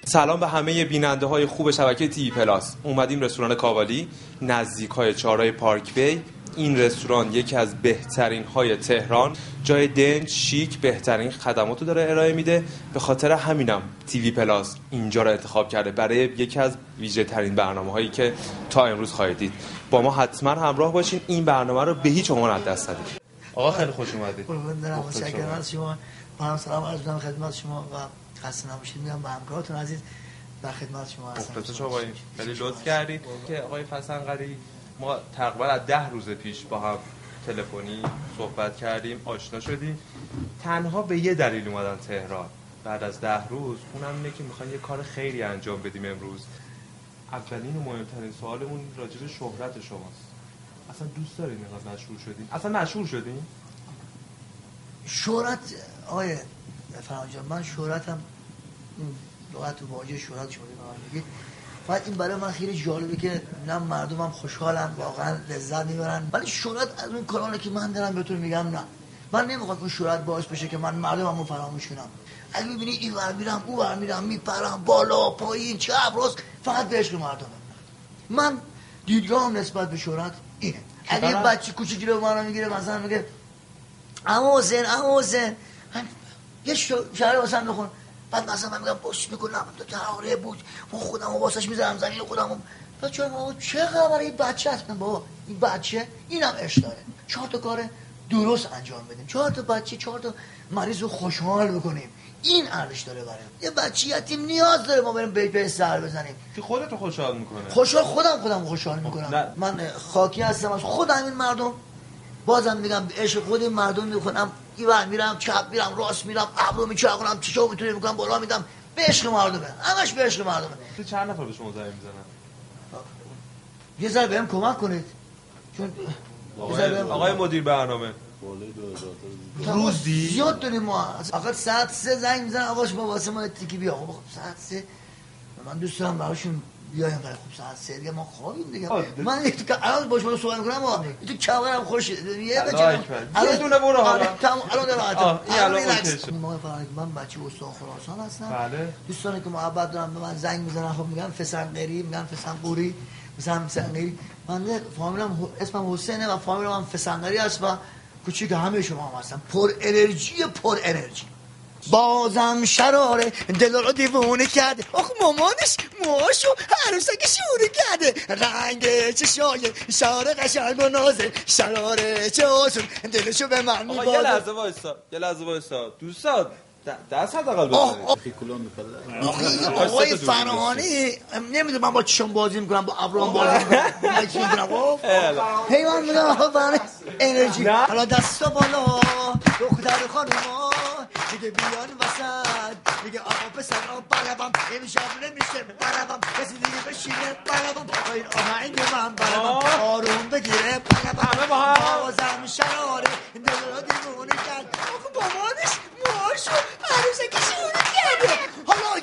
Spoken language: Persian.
سلام به همه بیننده های خوب شبکه تی پلاس. اومدیم رستوران کاوالی نزدیک های چهارراه پارک بی. این رستوران یکی از بهترین های تهران، جای دنج شیک، بهترین خدماتو داره ارائه میده. به خاطر همینم تیوی پلاس اینجا رو انتخاب کرده برای یکی از ویژه ترین برنامه هایی که تا امروز خواهید دید. با ما حتما همراه باشین، این برنامه رو به هیچ عنوان از دست ندید. آقا خیلی خوش اومدید. متشکرم از شما. من سلام عرض می‌کنم خدمت شما و خسته نباشید میگم به همکاراتون عزیز. در خدمت شما هستم. مخلص شما باشید. خیلی لطف کردید که آقای فسنقری ما تقریبا از 10 روز پیش با هم تلفنی صحبت کردیم، آشنا شدیم. تنها به یه دلیل اومدن تهران بعد از 10 روز، اونم اینه که میخوایم یه کار خیری انجام بدیم امروز. اولین و مهمترین سوالمون راجع به شهرت شماست. اصلا دوست دارید اینقدر مشهور شدین؟ اصلا مشهور شدین؟ شهرت آقای فرانجان، من شهرتم لغت و واژه شهرت شما میگید. فقط این برای من خیلی جالبه که نه مردمم خوشحالن، واقعا لذت میبرن. ولی شهرت از اون کارانه که من دارم بهتون میگم نه، من نمیخوام که شهرت باعث بشه که من مردممو فراموش کنم. اگه ببینی این ور میرم اون ور میرم، میپرم بالا پایین چپ راست، فقط به عشق مردمم. من دیدگاهم نسبت به شهرت اینه. اگه یه بچه کوچیکی رو منو میگیره مثلا میگه عمو حسین یه شعر واسم بخون، بعد مثلا من میگم باش میکنم تو تراره بود، من خودم واسش میذارم زمین خودم. بعد چه خبره این بچه هست؟ بابا این بچه اینم عشق داره، 4 تا کار درست انجام بدیم، 4 تا بچه 4 تا مریض رو خوشحال بکنیم، این ارزش داره برام. یه بچه یتیم نیاز داره ما بریم به سر بزنیم که خودتو خوشحال میکنه. خوشحال خودم خوشحال میکنم. من خاکی هستم از خودم این مردم. بازم میگم عشق خود این مردم میکنم، ایوان میرم چپ میرم راست میرم، ابرو میچرخونم، چشو میتونی میکنم بالا میدم، به عشق مردمه، همش به عشق مردمه. تو چند نفر به شما زنگ میزنن؟ یه ذره بهم کمک کنید، چون آقای مدیر برنامه روزی زیاد داریم ما. فقط ساعت 3 زنگ میزنن آقا شما واسه ما تیکی بیا. خب ساعت 3 من دوست دارم براشون بیایم، ولی خب ساعت 3 دیگه ما خوابیم دیگه. من الان با شما صحبت می‌کنم، تو کمرم خوش یه الان دونه برو حالا الان راحت. الان من بچه استان خراسان هستم. بله. دوستانی که محبت دارن به من زنگ میزنن، خب میگن فسنقری، میگن فسنقوری، مثلا فسنقری. من فامیلم اسمم حسینه و فامیلم فسنقری است و کوچیک همه شما هم هستم. پر انرژی. بازم شراره دل رو دیوونه کرده، آخ مامانش موهاشو عروسک شونه کرده، رنگ چشای شاره قشنگ و نازه، شراره چه آسون دلشو به من میباده. یه لحظه وایسا دوستان، دست حداقل بزنید. آقای فراهانی نمیدونم من با چشم بازی میکنم، با ابروام بازی میکنم. من میگم آقا فراهانی انرژی. حالا دستا بالا دختر خانوما دیگه بیان وسط، دیگه آقا پسرا برابم نمیشه برابم، کسی دیگه بشینه برابم، این آهنگ من برابم آروم بگیره برابم، همه با هم بازم شراره دل رو دیوونه کرد، آخه مامانش موهاشو عروسکی شونه کرده. حالا